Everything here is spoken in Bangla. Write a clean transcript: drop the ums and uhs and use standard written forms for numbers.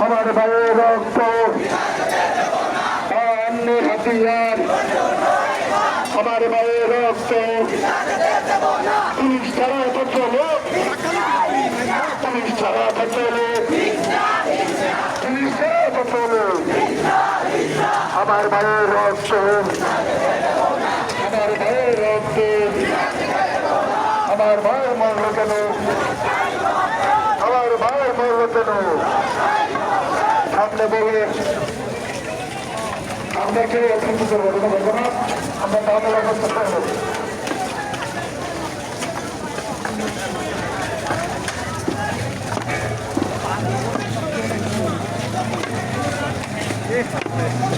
আমার ভাইয়ের রক্ত অন্যের হাতিয়ার, আমার ভাইয়ের রক্ত পুলিশ ছাড়া তো চলে, পুলিশ ছাড়া তো চলে, পুলিশ ছাড়া তো চলে। আমার ভাইয়ের রক্ত, আমার ভাইয়ের রক্ত, আমার ভাইয়ের মরল কেন, আমার ভাইয়ের মরল কেন? সামনে বলে আমরা কেউ অত্যন্ত করবো না, বলবো না, আমরা তাহলে অবস্থা করবো। Yeah.